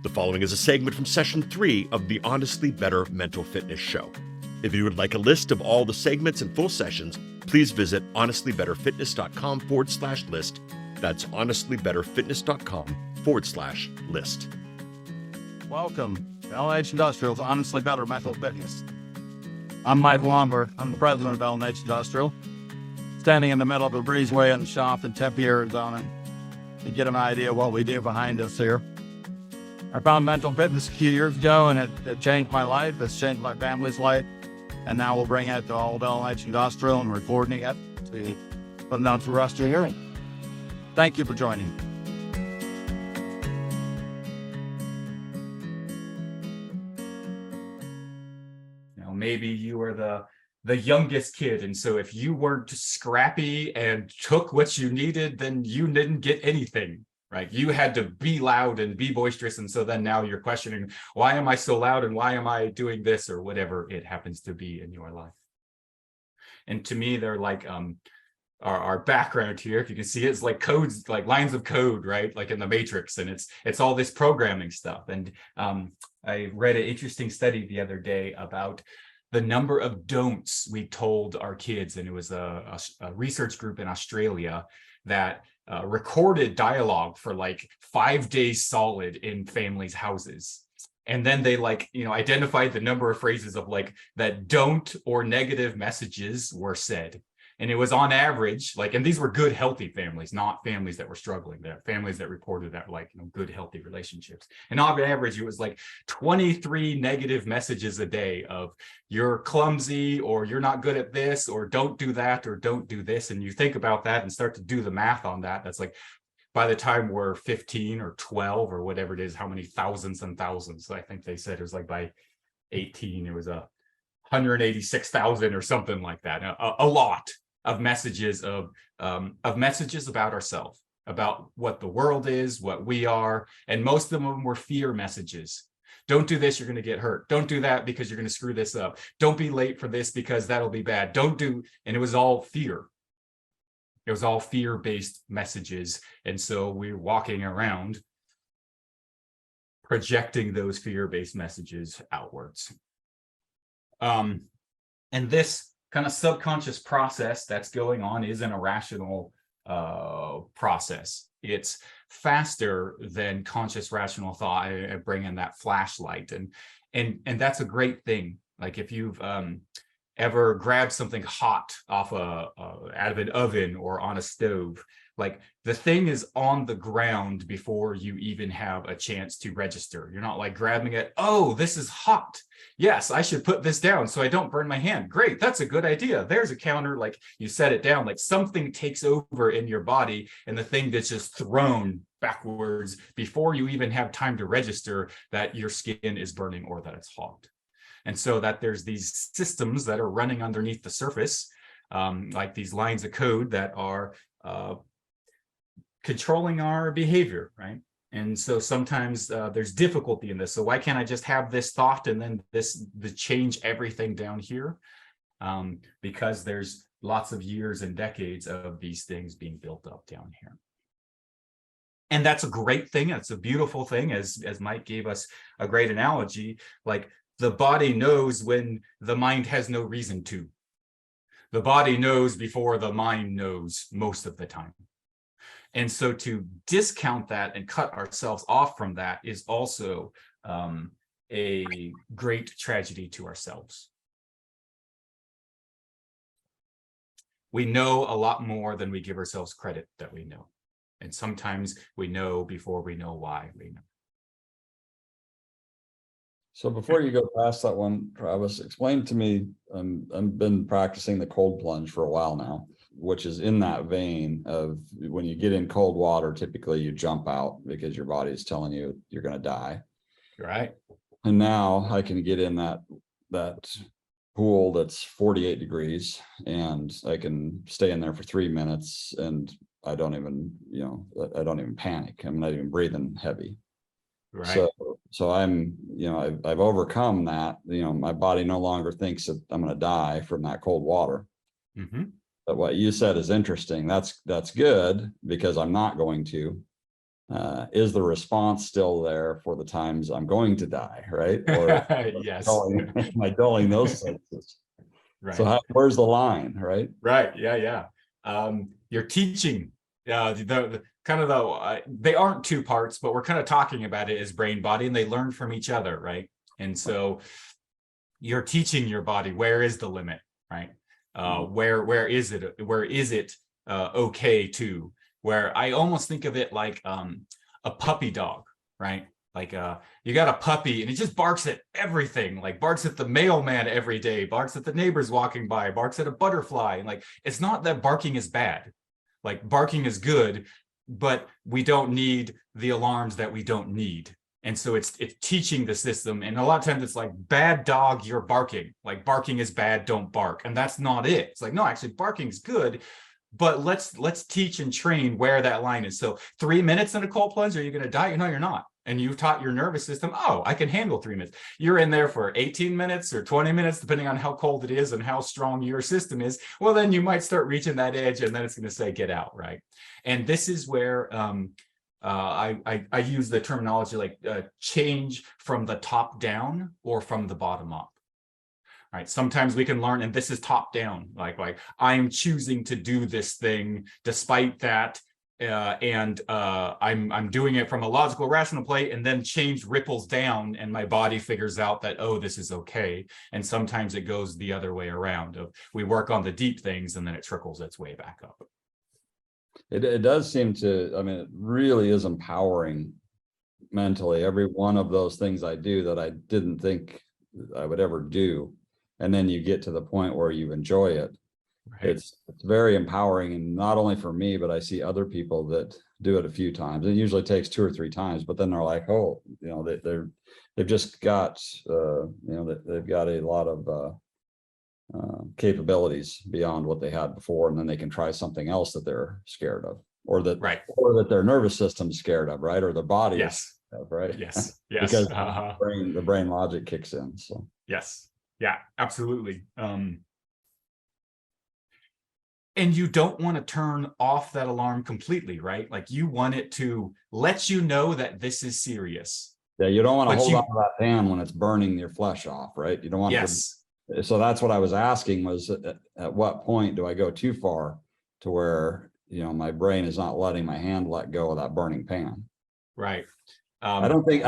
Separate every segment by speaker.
Speaker 1: The following is a segment from Session 3 of the Honestly Better Mental Fitness Show. If you would like a list of all the segments and full sessions, please visit honestlybetterfitness.com/list. That's honestlybetterfitness.com/list.
Speaker 2: Welcome to LH Industrial's Honestly Better Mental Fitness. I'm Mike Lomberg. I'm the president of LH Industrial, standing in the middle of a breezeway in the shop in Tempe, Arizona, to get an idea of what we do behind us here. I found mental fitness a few years ago, and it changed my life. It's changed my family's life. And now we'll bring it to all of LH Industrial and recording it to put it out for us to hearing. Thank you for joining.
Speaker 3: Maybe you were the youngest kid, and so if you weren't scrappy and took what you needed, then you didn't get anything, right? You had to be loud and be boisterous, and so then now you're questioning, why am I so loud and why am I doing this, or whatever it happens to be in your life. And to me, they're like our background here, if you can see it, is like codes, like lines of code, right? Like in the Matrix, and it's all this programming stuff. And I read an interesting study the other day about the number of don'ts we told our kids, and it was a research group in Australia that recorded dialogue for like 5 days solid in families' houses. And then they identified the number of phrases of that don't or negative messages were said. And it was on average, and these were good, healthy families, not families that were struggling. They're families that reported that good, healthy relationships. And on average, it was 23 negative messages a day of you're clumsy, or you're not good at this, or don't do that, or don't do this. And you think about that and start to do the math on that. That's by the time we're 15 or 12 or whatever it is, how many thousands and thousands. I think they said it was by 18, it was 186,000 or something like that. A lot of messages messages about ourselves, about what the world is, what we are. And most of them were fear messages. Don't do this, you're going to get hurt. Don't do that because you're going to screw this up. Don't be late for this because that'll be bad. And it was all fear. It was all fear-based messages. And so we're walking around projecting those fear-based messages outwards. And this kind of subconscious process that's going on is an irrational process. It's faster than conscious rational thought. I bring in that flashlight, and that's a great thing. Like if you've ever grabbed something hot off out of an oven or on a stove, the thing is on the ground before you even have a chance to register. You're not grabbing it. Oh, this is hot. Yes, I should put this down so I don't burn my hand. Great, that's a good idea. There's a counter. You set it down. Something takes over in your body, and the thing gets just thrown backwards before you even have time to register that your skin is burning or that it's hot. And so that there's these systems that are running underneath the surface, like these lines of code that are controlling our behavior, right? And so sometimes there's difficulty in this. So why can't I just have this thought and then the change everything down here? Because there's lots of years and decades of these things being built up down here. And that's a great thing. It's a beautiful thing, as Mike gave us a great analogy. The body knows when the mind has no reason to. The body knows before the mind knows most of the time. And so to discount that and cut ourselves off from that is also a great tragedy to ourselves. We know a lot more than we give ourselves credit that we know. And sometimes we know before we know why we know.
Speaker 4: So before you go past that one, Travis, explain to me, I've been practicing the cold plunge for a while now, which is in that vein of when you get in cold water, typically you jump out because your body is telling you you're going to die.
Speaker 3: Right.
Speaker 4: And now I can get in that pool that's 48 degrees and I can stay in there for 3 minutes and I don't even panic. I'm not even breathing heavy.
Speaker 3: Right.
Speaker 4: So I'm, I've overcome that. My body no longer thinks that I'm going to die from that cold water.
Speaker 3: Mm-hmm.
Speaker 4: But what you said is interesting. That's good because I'm not going to. is the response still there for the times I'm going to die, right? Or
Speaker 3: Yes.
Speaker 4: am I dulling those senses?
Speaker 3: Right.
Speaker 4: So where's the line, right?
Speaker 3: Right. Yeah. You're teaching the kind of they aren't two parts, but we're kind of talking about it as brain body, and they learn from each other, right? And so you're teaching your body, where is the limit, right? Where is it? Where is it okay to? Where I almost think of it like a puppy dog, right? Like you got a puppy and it just barks at everything, like barks at the mailman every day, barks at the neighbors walking by, barks at a butterfly. And like, it's not that barking is bad. Like barking is good, but we don't need the alarms that we don't need. And so it's teaching the system. And a lot of times it's like, bad dog, you're barking. Like barking is bad, don't bark. And that's not it. It's like, no, actually barking is good, but let's teach and train where that line is. So 3 minutes in a cold plunge, are you going to die? No, you're not. And you've taught your nervous system, oh, I can handle 3 minutes. You're in there for 18 minutes or 20 minutes, depending on how cold it is and how strong your system is. Well, then you might start reaching that edge, and then it's going to say, get out, right? And this is where I use the terminology like change from the top down or from the bottom up. Right. Sometimes we can learn, and this is top down, like I'm choosing to do this thing despite that. I'm doing it from a logical, rational play, and then change ripples down, and my body figures out that, oh, this is okay. And sometimes it goes the other way around. We work on the deep things, and then it trickles its way back up.
Speaker 4: It does seem to, I mean, it really is empowering mentally. Every one of those things I do that I didn't think I would ever do. And then you get to the point where you enjoy it. Right. It's very empowering, and not only for me, but I see other people that do it a few times. It usually takes 2 or 3 times, but then they're like, oh, you know, they've just got, you know, they've got a lot of capabilities beyond what they had before, and then they can try something else that they're scared of, or that, right, or that their nervous system's scared of, right, or their body, yes, is scared of, right,
Speaker 3: yes,
Speaker 4: because the brain logic kicks in. So
Speaker 3: yes, yeah, absolutely. And you don't want to turn off that alarm completely, right? Like you want it to let you know that this is serious.
Speaker 4: Yeah, you don't want to hold on to that pan when it's burning your flesh off, right? You don't want to. So that's what I was asking, was at what point do I go too far to where, you know, my brain is not letting my hand let go of that burning pan? Right. I don't think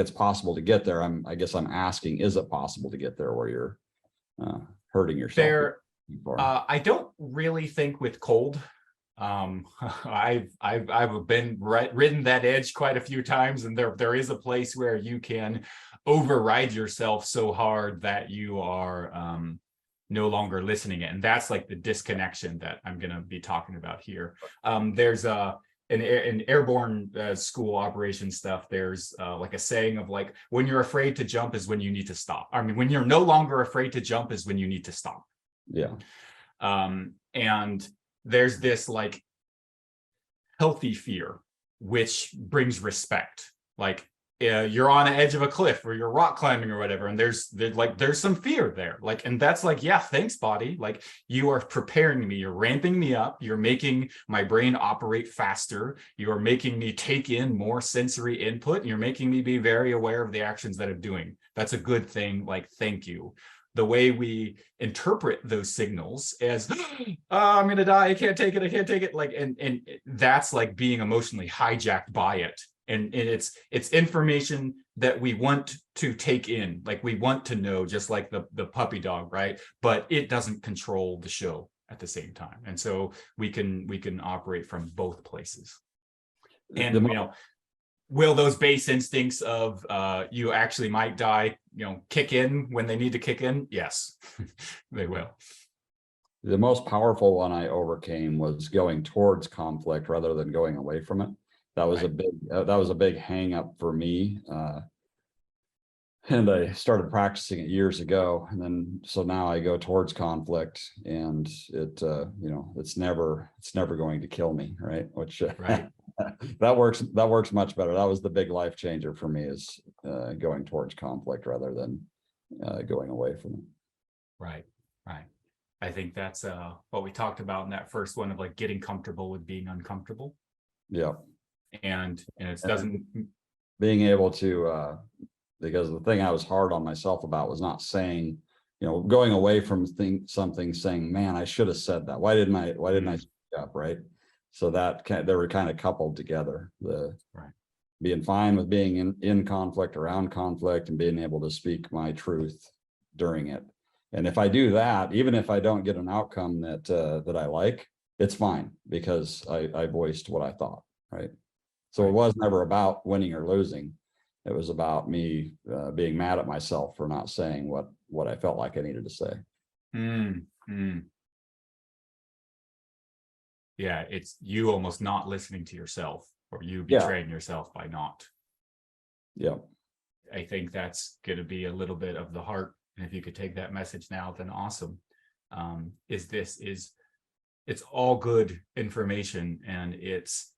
Speaker 4: it's possible to get there. I guess I'm asking, is it possible to get there where you're hurting yourself?
Speaker 3: I don't really think with cold. I've been ridden that edge quite a few times, and there is a place where you can override yourself so hard that you are no longer listening it, and that's like the disconnection that I'm going to be talking about here. There's in airborne school operation stuff, there's like a saying of like, when you're afraid to jump is when you need to stop. I mean, when you're no longer afraid to jump is when you need to stop. Yeah. And there's this like healthy fear, which brings respect. Like you're on the edge of a cliff, or you're rock climbing or whatever, and there's some fear there. Like, and that's like, yeah, thanks, body. Like, you are preparing me, you're ramping me up, you're making my brain operate faster, you're making me take in more sensory input, and you're making me be very aware of the actions that I'm doing. That's a good thing. Like, thank you. The way we interpret those signals as, oh, I'm going to die, I can't take it. Like, and that's like being emotionally hijacked by it. And it's information that we want to take in, like we want to know, just like the puppy dog, right? But it doesn't control the show at the same time. And so we can operate from both places. And, you know, will those base instincts of you actually might die, you know, kick in when they need to kick in? Yes, they will.
Speaker 4: The most powerful one I overcame was going towards conflict rather than going away from it. That was a big hang up for me. And I started practicing it years ago. And then, so now I go towards conflict, and it, you know, it's never going to kill me. Right. Which, right. that works much better. That was the big life changer for me, is going towards conflict rather than going away from it.
Speaker 3: Right. Right. I think that's what we talked about in that first one of like getting comfortable with being uncomfortable.
Speaker 4: Yeah.
Speaker 3: And it doesn't.
Speaker 4: Being able to, because the thing I was hard on myself about was not saying, going away from something saying, man, I should have said that. Why didn't I speak up? Right. So they were kind of coupled together,
Speaker 3: Right.
Speaker 4: being fine with being in conflict, around conflict, and being able to speak my truth during it. And if I do that, even if I don't get an outcome that I like, it's fine, because I voiced what I thought. Right. So it was never about winning or losing. It was about me being mad at myself for not saying what I felt like I needed to say.
Speaker 3: Yeah, it's you almost not listening to yourself, or you betraying yourself by not.
Speaker 4: Yeah.
Speaker 3: I think that's going to be a little bit of the heart. And if you could take that message now, then awesome. It's all good information, and it's,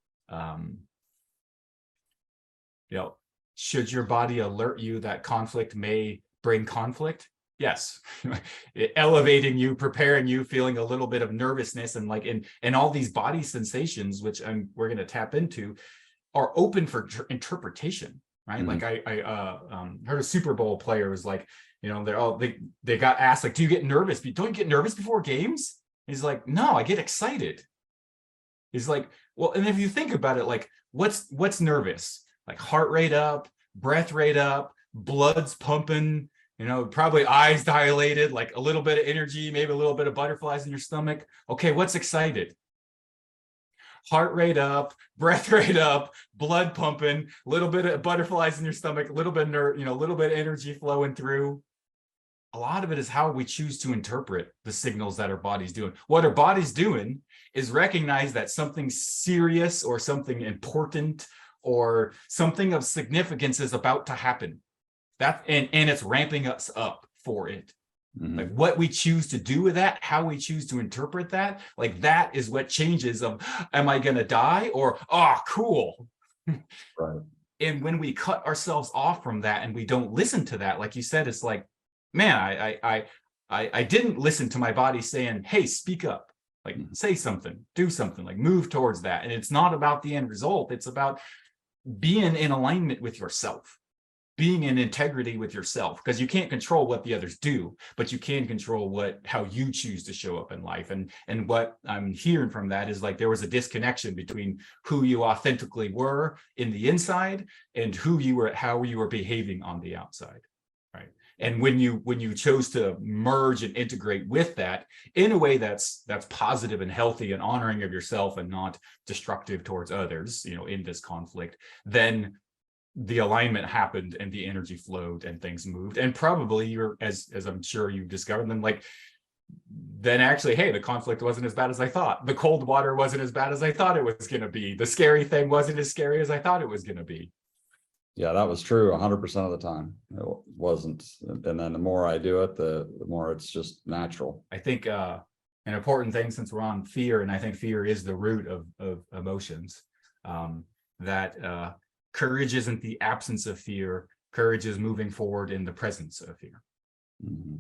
Speaker 3: should your body alert you that conflict may bring conflict? Yes. Elevating you, preparing you, feeling a little bit of nervousness, and and all these body sensations, which we're going to tap into, are open for interpretation, right?
Speaker 4: Mm-hmm.
Speaker 3: Like I heard a Super Bowl player was like, they got asked, like, do you get nervous? Don't you get nervous before games? He's like, no, I get excited. He's like, well, and if you think about it, like, what's nervous? Like heart rate up, breath rate up, blood's pumping, probably eyes dilated, like a little bit of energy, maybe a little bit of butterflies in your stomach. Okay, what's excited? Heart rate up, breath rate up, blood pumping, a little bit of butterflies in your stomach, a little bit of a little bit of energy flowing through. A lot of it is how we choose to interpret the signals that our body's doing. What our body's doing is recognize that something serious or something important or something of significance is about to happen. And it's ramping us up for it. Mm-hmm. Like what we choose to do with that, how we choose to interpret that, like that is what changes of, am I going to die, or, oh, cool.
Speaker 4: Right.
Speaker 3: And when we cut ourselves off from that and we don't listen to that, like you said, it's like, man, I didn't listen to my body saying, hey, speak up, like say something, do something, like move towards that. And it's not about the end result. It's about being in alignment with yourself, being in integrity with yourself, because you can't control what the others do, but you can control how you choose to show up in life. And what I'm hearing from that is like there was a disconnection between who you authentically were in the inside and how you were behaving on the outside. Right. And when you chose to merge and integrate with that in a way that's positive and healthy and honoring of yourself and not destructive towards others, in this conflict, then the alignment happened and the energy flowed and things moved. And probably you're, as I'm sure you've discovered, then actually, hey, the conflict wasn't as bad as I thought. The cold water wasn't as bad as I thought it was going to be. The scary thing wasn't as scary as I thought it was going to be.
Speaker 4: Yeah, that was true 100% of the time. It wasn't. And then the more I do it, the more it's just natural.
Speaker 3: I think an important thing, since we're on fear, and I think fear is the root of emotions, that courage isn't the absence of fear. Courage is moving forward in the presence of fear. Mm-hmm.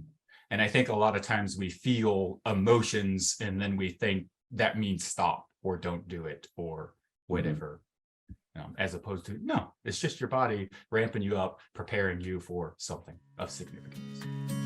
Speaker 3: And I think a lot of times we feel emotions and then we think that means stop or don't do it or whatever. Mm-hmm. As opposed to, no, it's just your body ramping you up, preparing you for something of significance.